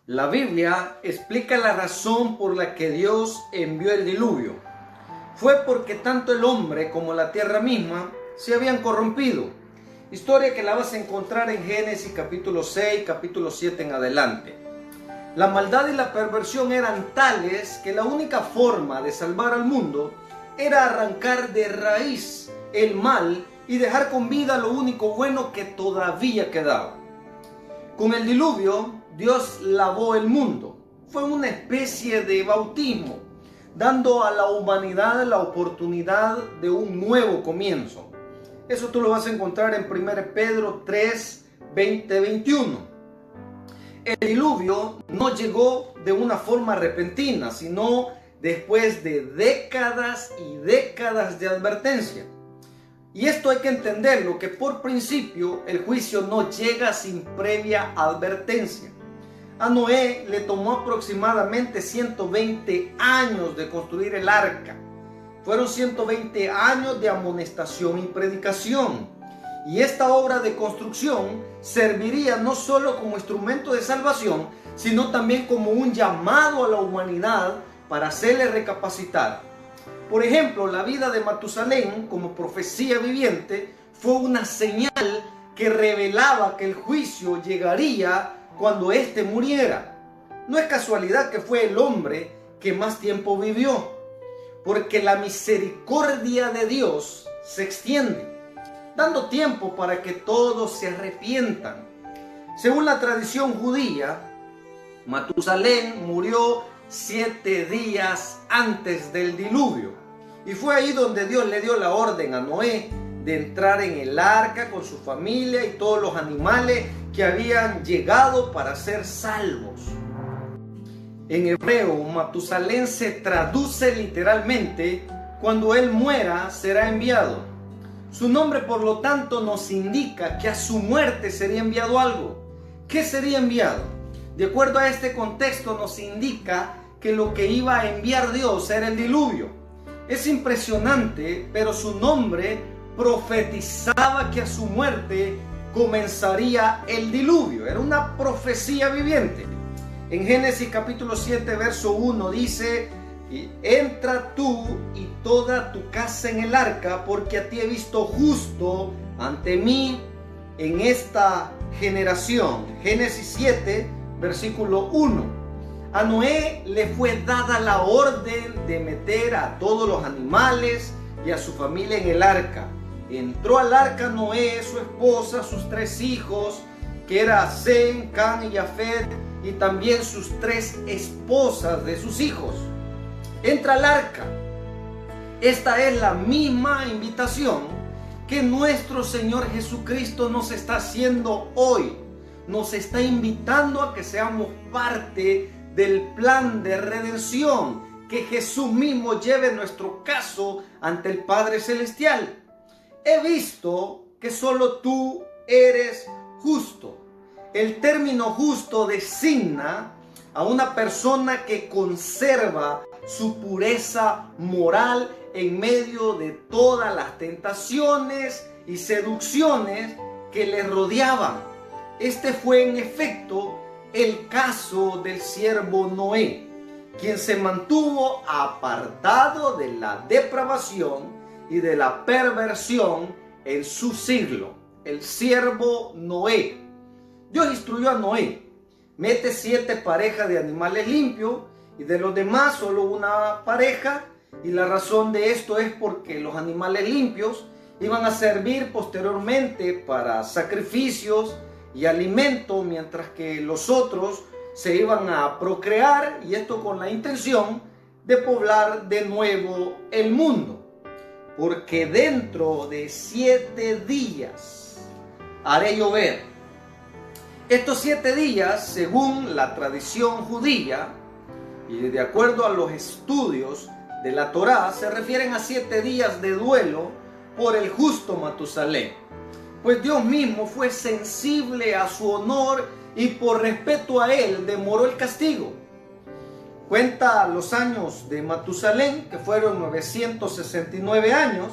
La Biblia explica la razón por la que Dios envió el diluvio. Fue porque tanto el hombre como la tierra misma se habían corrompido. Historia que la vas a encontrar en Génesis capítulo 6, capítulo 7 en adelante. La maldad y la perversión eran tales que la única forma de salvar al mundo era arrancar de raíz el mal y dejar con vida lo único bueno que todavía quedaba. Con el diluvio, Dios lavó el mundo. Fue una especie de bautismo, dando a la humanidad la oportunidad de un nuevo comienzo. Eso tú lo vas a encontrar en 1 Pedro 3, 20-21. El diluvio no llegó de una forma repentina, sino después de décadas y décadas de advertencia. Y esto hay que entenderlo, que por principio el juicio no llega sin previa advertencia. A Noé le tomó aproximadamente 120 años de construir el arca. Fueron 120 años de amonestación y predicación. Y esta obra de construcción serviría no solo como instrumento de salvación, sino también como un llamado a la humanidad para hacerle recapacitar. Por ejemplo, la vida de Matusalén como profecía viviente fue una señal que revelaba que el juicio llegaría cuando éste muriera. No es casualidad que fue el hombre que más tiempo vivió, porque la misericordia de Dios se extiende, dando tiempo para que todos se arrepientan. Según la tradición judía, Matusalén murió 7 días antes del diluvio. Y fue ahí donde Dios le dio la orden a Noé de entrar en el arca con su familia y todos los animales que habían llegado para ser salvos. En hebreo, Matusalén se traduce literalmente: cuando él muera será enviado. Su nombre, por lo tanto, nos indica que a su muerte sería enviado algo. ¿Qué sería enviado? De acuerdo a este contexto, nos indica que lo que iba a enviar Dios era el diluvio. Es impresionante, pero su nombre profetizaba que a su muerte comenzaría el diluvio. Era una profecía viviente. En Génesis capítulo 7, verso 1 dice: entra tú y toda tu casa en el arca, porque a ti he visto justo ante mí en esta generación. Génesis 7, versículo 1. A Noé le fue dada la orden de meter a todos los animales y a su familia en el arca. Entró al arca Noé, su esposa, sus 3 hijos, que eran Sem, Cam y Jafet, y también sus 3 esposas de sus hijos. Entra al arca. Esta es la misma invitación que nuestro Señor Jesucristo nos está haciendo hoy. Nos está invitando a que seamos parte del plan de redención, que Jesús mismo lleve nuestro caso ante el Padre Celestial. He visto que solo tú eres justo. El término justo designa a una persona que conserva su pureza moral en medio de todas las tentaciones y seducciones que le rodeaban. Este fue en efecto el caso del siervo Noé, quien se mantuvo apartado de la depravación y de la perversión en su siglo. El siervo Noé. Dios instruyó a Noé: mete 7 parejas de animales limpios y de los demás solo una pareja. Y la razón de esto es porque los animales limpios iban a servir posteriormente para sacrificios y alimento, mientras que los otros se iban a procrear, y esto con la intención de poblar de nuevo el mundo. Porque dentro de 7 días haré llover. Estos 7 días, según la tradición judía y de acuerdo a los estudios de la Torá, se refieren a 7 días de duelo por el justo Matusalén. Pues Dios mismo fue sensible a su honor y por respeto a él demoró el castigo. Cuenta los años de Matusalén, que fueron 969 años,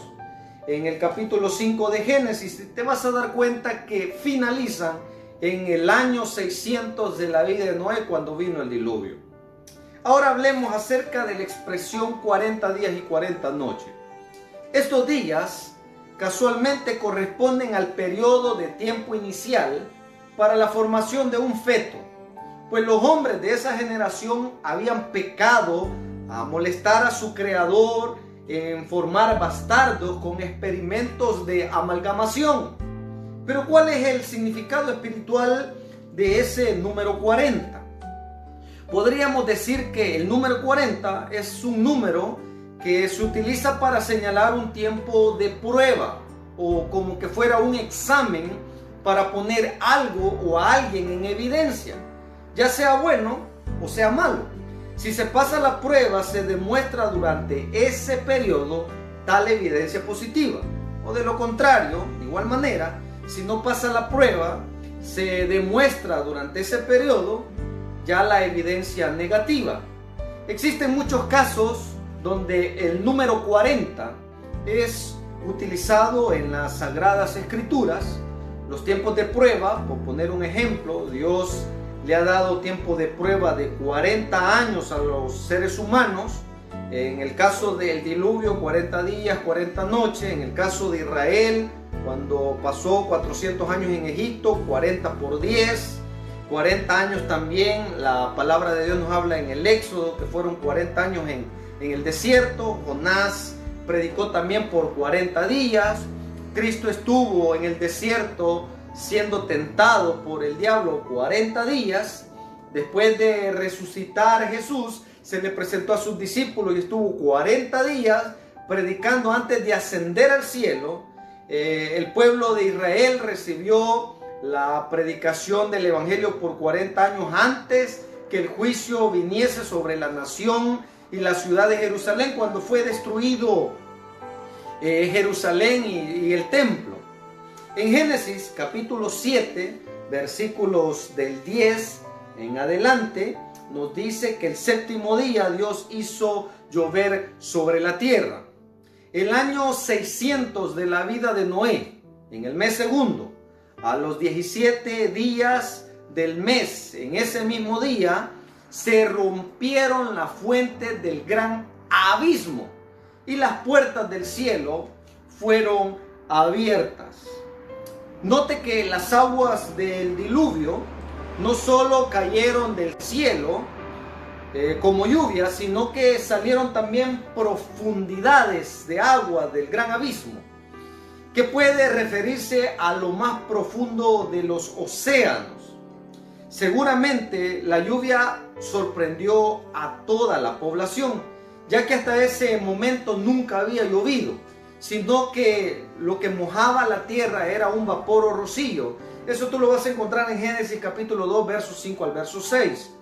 en el capítulo 5 de Génesis. Te vas a dar cuenta que finalizan en el año 600 de la vida de Noé, cuando vino el diluvio. Ahora hablemos acerca de la expresión 40 días y 40 noches. Estos días casualmente corresponden al periodo de tiempo inicial para la formación de un feto, pues los hombres de esa generación habían pecado a molestar a su creador en formar bastardos con experimentos de amalgamación. Pero ¿cuál es el significado espiritual de ese número 40? Podríamos decir que el número 40 es un número que se utiliza para señalar un tiempo de prueba o como que fuera un examen para poner algo o a alguien en evidencia, ya sea bueno o sea malo. Si se pasa la prueba, se demuestra durante ese periodo tal evidencia positiva, o de lo contrario, de igual manera, si no pasa la prueba, se demuestra durante ese periodo ya la evidencia negativa. Existen muchos casos donde el número 40 es utilizado en las Sagradas Escrituras. Los tiempos de prueba, por poner un ejemplo, Dios le ha dado tiempo de prueba de 40 años a los seres humanos. En el caso del diluvio, 40 días, 40 noches. En el caso de Israel, cuando pasó 400 años en Egipto, 40 por 10. 40 años también, la palabra de Dios nos habla en el Éxodo, que fueron 40 años en el desierto. Jonás predicó también por 40 días. Cristo estuvo en el desierto siendo tentado por el diablo 40 días. Después de resucitar Jesús, se le presentó a sus discípulos y estuvo 40 días predicando antes de ascender al cielo. El pueblo de Israel recibió la predicación del evangelio por 40 años antes que el juicio viniese sobre la nación y la ciudad de Jerusalén, cuando fue destruido Jerusalén y el templo. En Génesis capítulo 7, versículos del 10 en adelante, nos dice que el séptimo día Dios hizo llover sobre la tierra. El año 600 de la vida de Noé, en el mes segundo, a los 17 días del mes, en ese mismo día, se rompieron las fuentes del gran abismo y las puertas del cielo fueron abiertas. Note que las aguas del diluvio no solo cayeron del cielo como lluvia, sino que salieron también profundidades de agua del gran abismo, que puede referirse a lo más profundo de los océanos. Seguramente la lluvia sorprendió a toda la población, ya que hasta ese momento nunca había llovido, sino que lo que mojaba la tierra era un vapor o rocío. Eso tú lo vas a encontrar en Génesis capítulo 2, versos 5 al verso 6.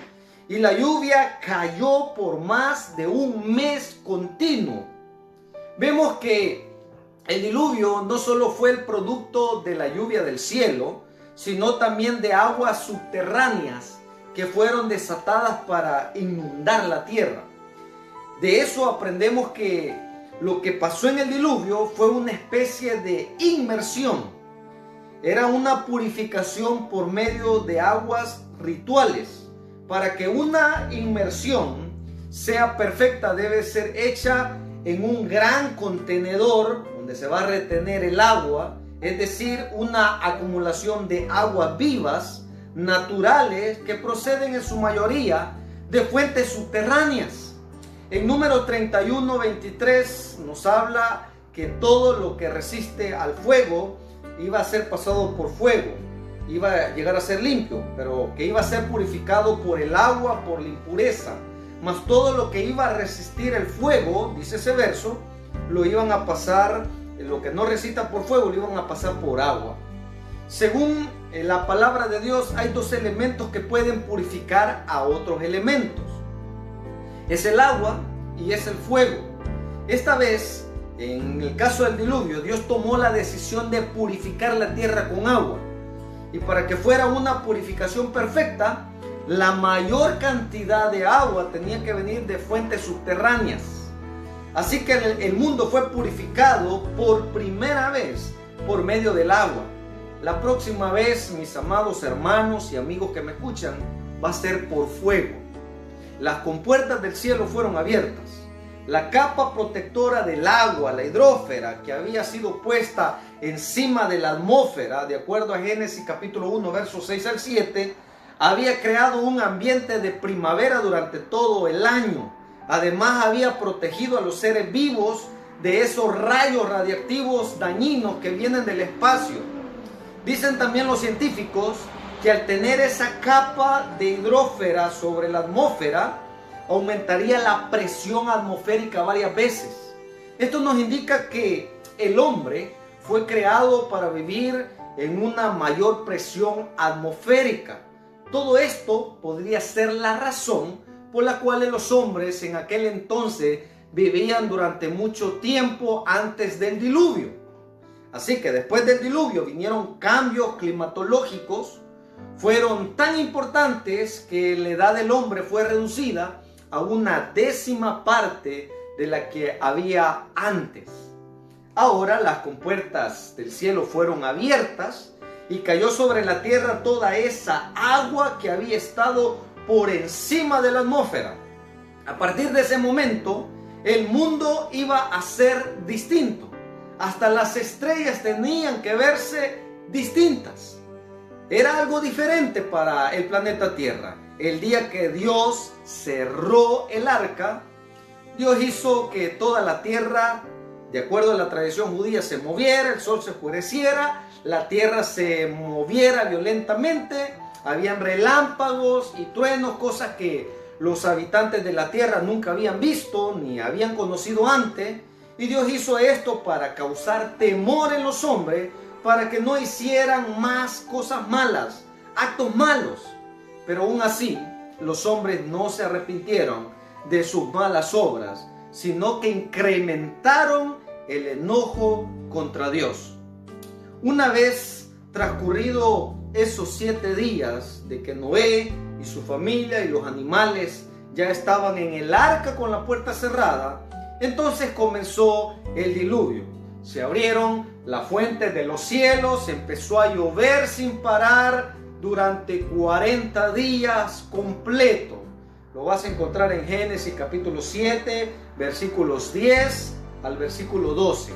Y la lluvia cayó por más de un mes continuo. Vemos que el diluvio no solo fue el producto de la lluvia del cielo, sino también de aguas subterráneas que fueron desatadas para inundar la tierra. De eso aprendemos que lo que pasó en el diluvio fue una especie de inmersión. Era una purificación por medio de aguas rituales. Para que una inmersión sea perfecta, debe ser hecha en un gran contenedor donde se va a retener el agua, es decir, una acumulación de aguas vivas, naturales, que proceden en su mayoría de fuentes subterráneas. En Números 31:23 nos habla que todo lo que resiste al fuego iba a ser pasado por fuego, iba a llegar a ser limpio, pero que iba a ser purificado por el agua, por la impureza. Mas todo lo que iba a resistir el fuego, dice ese verso, lo iban a pasar, lo que no resista por fuego, lo iban a pasar por agua. Según la palabra de Dios, hay dos elementos que pueden purificar a otros elementos. Es el agua y es el fuego. Esta vez, en el caso del diluvio, Dios tomó la decisión de purificar la tierra con agua. Y para que fuera una purificación perfecta, la mayor cantidad de agua tenía que venir de fuentes subterráneas. Así que el mundo fue purificado por primera vez por medio del agua. la próxima vez, mis amados hermanos y amigos que me escuchan, va a ser por fuego. Las compuertas del cielo fueron abiertas. La capa protectora del agua, la hidrósfera, que había sido puesta encima de la atmósfera, de acuerdo a Génesis capítulo 1, versos 6 al 7, había creado un ambiente de primavera durante todo el año. Además, había protegido a los seres vivos de esos rayos radiactivos dañinos que vienen del espacio. Dicen también los científicos que al tener esa capa de hidrósfera sobre la atmósfera, aumentaría la presión atmosférica varias veces. Esto nos indica que el hombre fue creado para vivir en una mayor presión atmosférica. Todo esto podría ser la razón por la cual los hombres en aquel entonces vivían durante mucho tiempo antes del diluvio. Así que después del diluvio vinieron cambios climatológicos, fueron tan importantes que la edad del hombre fue reducida a una décima parte de la que había antes. Ahora las compuertas del cielo fueron abiertas y cayó sobre la tierra toda esa agua que había estado por encima de la atmósfera. A partir de ese momento, el mundo iba a ser distinto. Hasta las estrellas tenían que verse distintas. Era algo diferente para el planeta Tierra. El día que Dios cerró el arca, Dios hizo que toda la tierra, de acuerdo a la tradición judía, se moviera, el sol se oscureciera, la tierra se moviera violentamente, habían relámpagos y truenos, cosas que los habitantes de la tierra nunca habían visto ni habían conocido antes. Y Dios hizo esto para causar temor en los hombres, para que no hicieran más cosas malas, actos malos. Pero aún así, los hombres no se arrepintieron de sus malas obras, sino que incrementaron el enojo contra Dios. Una vez transcurrido esos 7 días de que Noé y su familia y los animales ya estaban en el arca con la puerta cerrada, entonces comenzó el diluvio. Se abrieron las fuentes de los cielos, empezó a llover sin parar durante 40 días completos. Lo vas a encontrar en Génesis capítulo 7, versículos 10 al versículo 12.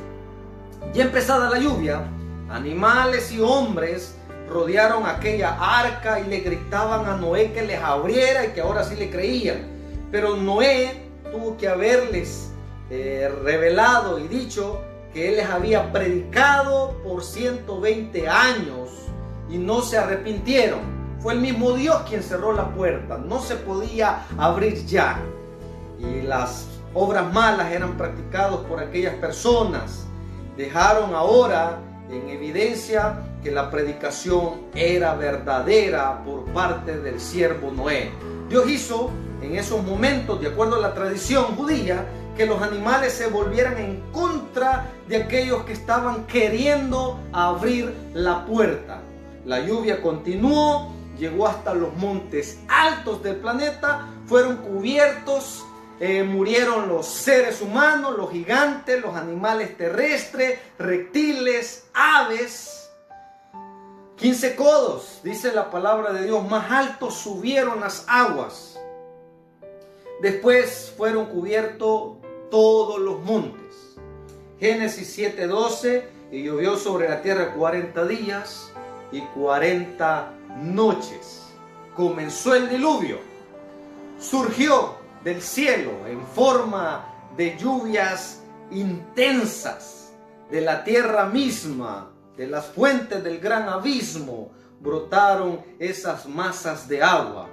Ya empezada la lluvia, animales y hombres rodearon aquella arca y le gritaban a Noé que les abriera y que ahora sí le creían. Pero Noé tuvo que haberles revelado y dicho que él les había predicado por 120 años y no se arrepintieron. Fue el mismo Dios quien cerró la puerta, no se podía abrir ya. Y las obras malas eran practicadas por aquellas personas. Dejaron ahora en evidencia que la predicación era verdadera por parte del siervo Noé. Dios hizo en esos momentos, de acuerdo a la tradición judía, que los animales se volvieran en contra de aquellos que estaban queriendo abrir la puerta. La lluvia continuó, llegó hasta los montes altos del planeta, fueron cubiertos, murieron los seres humanos, los gigantes, los animales terrestres, reptiles, aves. 15 codos, dice la palabra de Dios, más altos subieron las aguas. Después fueron cubiertos todos los montes. Génesis 7:12, y llovió sobre la tierra 40 días y 40 noches. Comenzó el diluvio. Surgió del cielo en forma de lluvias intensas. De la tierra misma, de las fuentes del gran abismo, brotaron esas masas de agua.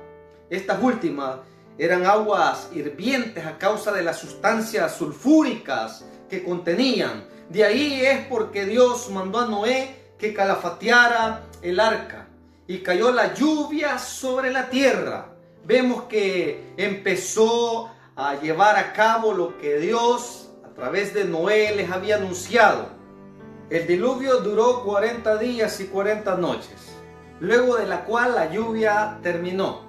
Estas últimas eran aguas hirvientes a causa de las sustancias sulfúricas que contenían. De ahí es porque Dios mandó a Noé que calafateara el arca y cayó la lluvia sobre la tierra. Vemos que empezó a llevar a cabo lo que Dios a través de Noé les había anunciado. El diluvio duró 40 días y 40 noches, luego de la cual la lluvia terminó.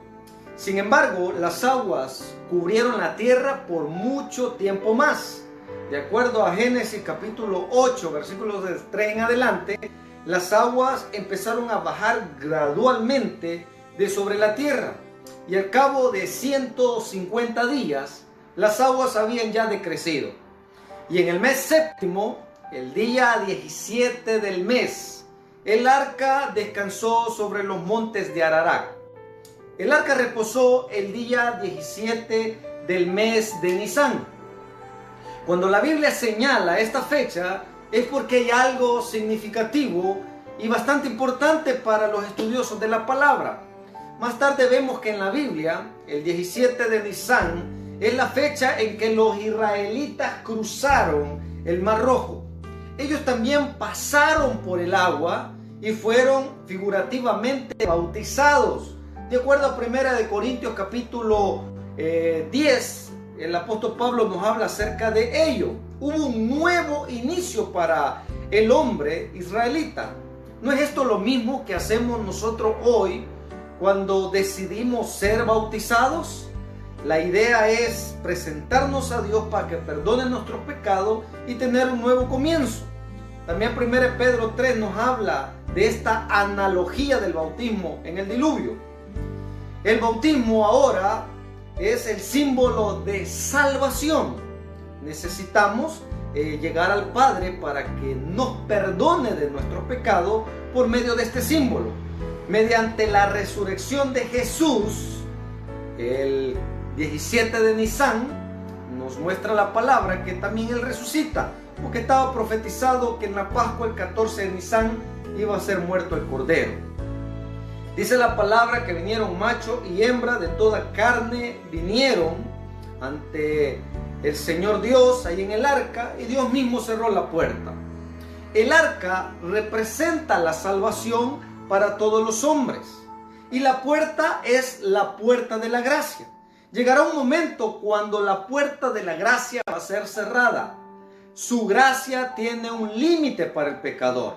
Sin embargo, las aguas cubrieron la tierra por mucho tiempo más. De acuerdo a Génesis capítulo 8, versículos de 3 en adelante, las aguas empezaron a bajar gradualmente de sobre la tierra, y al cabo de 150 días, las aguas habían ya decrecido. Y en el mes séptimo, el día 17 del mes, el arca descansó sobre los montes de Ararat. El arca reposó el día 17 del mes de Nisán. Cuando la Biblia señala esta fecha, es porque hay algo significativo y bastante importante para los estudiosos de la palabra. Más tarde vemos que en la Biblia, el 17 de Nisán es la fecha en que los israelitas cruzaron el Mar Rojo. Ellos también pasaron por el agua y fueron figurativamente bautizados. De acuerdo a 1 Corintios capítulo 10, el apóstol Pablo nos habla acerca de ello. Hubo un nuevo inicio para el hombre israelita. ¿No es esto lo mismo que hacemos nosotros hoy cuando decidimos ser bautizados? La idea es presentarnos a Dios para que perdone nuestros pecados y tener un nuevo comienzo. También 1 Pedro 3 nos habla de esta analogía del bautismo en el diluvio. El bautismo ahora es el símbolo de salvación. Necesitamos llegar al Padre para que nos perdone de nuestros pecados por medio de este símbolo. Mediante la resurrección de Jesús, el 17 de Nisán nos muestra la palabra que también Él resucita, porque estaba profetizado que en la Pascua, el 14 de Nisán, iba a ser muerto el Cordero. Dice la palabra que vinieron macho y hembra de toda carne, vinieron ante el Señor Dios ahí en el arca, y Dios mismo cerró la puerta. El arca representa la salvación para todos los hombres, y la puerta es la puerta de la gracia. Llegará un momento cuando la puerta de la gracia va a ser cerrada. Su gracia tiene un límite para el pecador.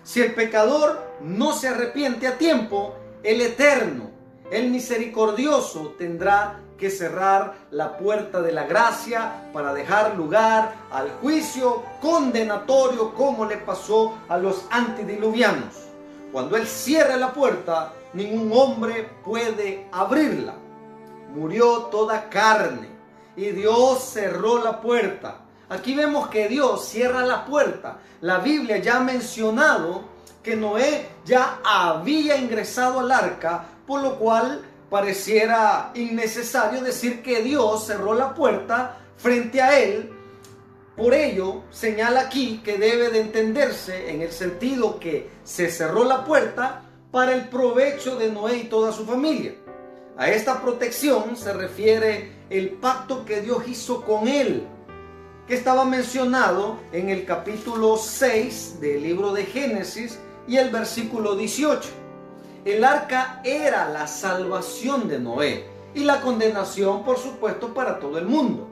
Si el pecador no se arrepiente a tiempo, el Eterno, el Misericordioso, tendrá que cerrar la puerta de la gracia para dejar lugar al juicio condenatorio, como le pasó a los antediluvianos. Cuando Él cierre la puerta, ningún hombre puede abrirla. Murió toda carne y Dios cerró la puerta. Aquí vemos que Dios cierra la puerta. La Biblia ya ha mencionado que Noé ya había ingresado al arca, por lo cual pareciera innecesario decir que Dios cerró la puerta frente a él. Por ello, señala aquí que debe de entenderse en el sentido que se cerró la puerta para el provecho de Noé y toda su familia. A esta protección se refiere el pacto que Dios hizo con él, que estaba mencionado en el capítulo 6 del libro de Génesis y el versículo 18. El arca era la salvación de Noé y la condenación, por supuesto, para todo el mundo.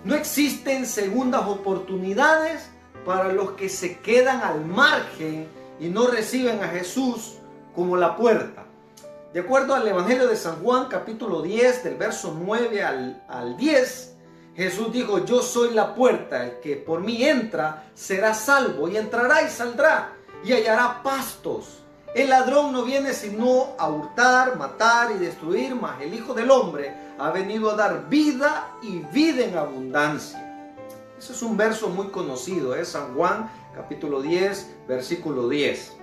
No existen segundas oportunidades para los que se quedan al margen y no reciben a Jesús como la puerta. De acuerdo al Evangelio de San Juan, capítulo 10, del verso 9 al 10, Jesús dijo: yo soy la puerta, el que por mí entra será salvo, y entrará y saldrá y hallará pastos. El ladrón no viene sino a hurtar, matar y destruir, mas el Hijo del Hombre ha venido a dar vida y vida en abundancia. Ese es un verso muy conocido, San Juan capítulo 10, versículo 10.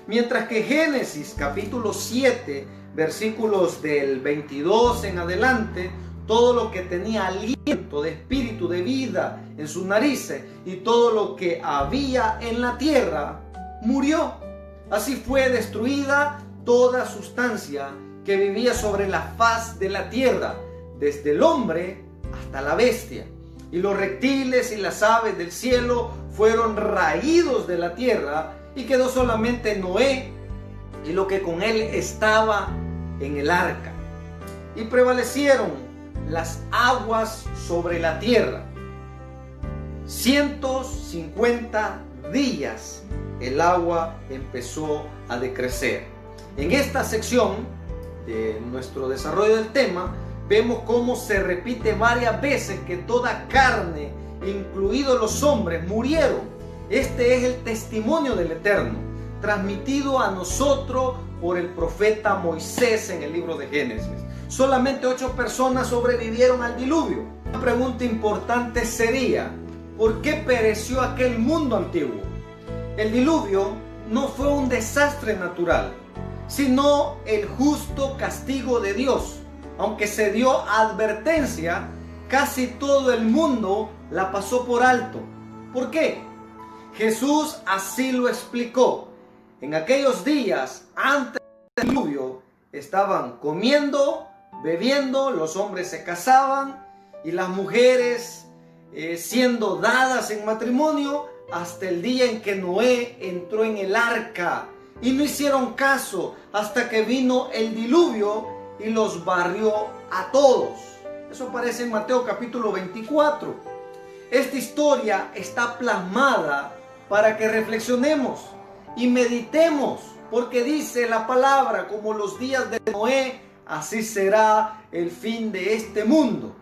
Mientras que Génesis capítulo 7, versículos del 22 en adelante, todo lo que tenía aliento de espíritu, de vida en sus narices, y todo lo que había en la tierra murió. Así fue destruida toda sustancia que vivía sobre la faz de la tierra, desde el hombre hasta la bestia. Y los reptiles y las aves del cielo fueron raídos de la tierra, y quedó solamente Noé y lo que con él estaba en el arca. Y prevalecieron las aguas sobre la tierra. 150 días el agua empezó a decrecer. En esta sección de nuestro desarrollo del tema, vemos cómo se repite varias veces que toda carne, incluidos los hombres, murieron. Este es el testimonio del Eterno. transmitido a nosotros por el profeta Moisés en el libro de Génesis. Solamente 8 personas sobrevivieron al diluvio. Una pregunta importante sería, ¿por qué pereció aquel mundo antiguo? El diluvio no fue un desastre natural, sino el justo castigo de Dios. Aunque se dio advertencia, casi todo el mundo la pasó por alto. ¿Por qué? Jesús así lo explicó. En aquellos días, antes del diluvio, estaban comiendo, bebiendo, los hombres se casaban y las mujeres siendo dadas en matrimonio hasta el día en que Noé entró en el arca. Y no hicieron caso hasta que vino el diluvio y los barrió a todos. Eso aparece en Mateo capítulo 24. Esta historia está plasmada para que reflexionemos y meditemos, porque dice la palabra, como los días de Noé, así será el fin de este mundo.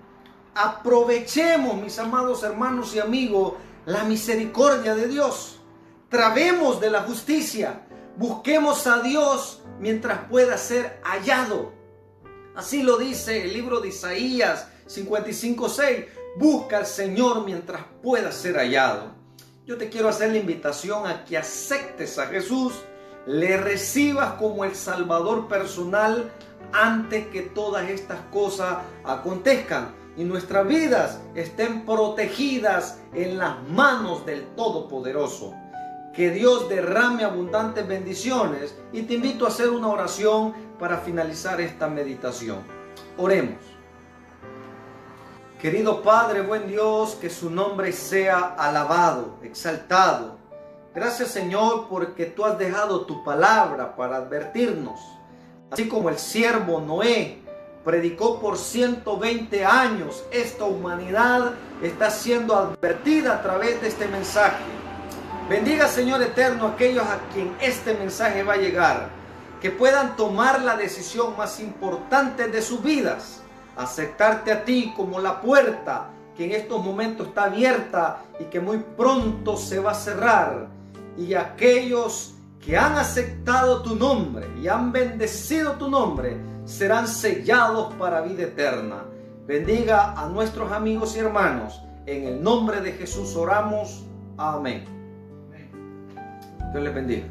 Aprovechemos, mis amados hermanos y amigos, la misericordia de Dios. Trabemos de la justicia. Busquemos a Dios mientras pueda ser hallado. Así lo dice el libro de Isaías 55:6. Busca al Señor mientras pueda ser hallado. Yo te quiero hacer la invitación a que aceptes a Jesús, le recibas como el Salvador personal antes que todas estas cosas acontezcan y nuestras vidas estén protegidas en las manos del Todopoderoso. Que Dios derrame abundantes bendiciones y te invito a hacer una oración para finalizar esta meditación. Oremos. Querido Padre, buen Dios, que su nombre sea alabado, exaltado. Gracias, Señor, porque tú has dejado tu palabra para advertirnos. Así como el siervo Noé predicó por 120 años, esta humanidad está siendo advertida a través de este mensaje. Bendiga, Señor eterno, a aquellos a quien este mensaje va a llegar, que puedan tomar la decisión más importante de sus vidas, aceptarte a ti como la puerta que en estos momentos está abierta y que muy pronto se va a cerrar. Y aquellos que han aceptado tu nombre y han bendecido tu nombre serán sellados para vida eterna. Bendiga a nuestros amigos y hermanos. En el nombre de Jesús oramos. Amén. Dios les bendiga.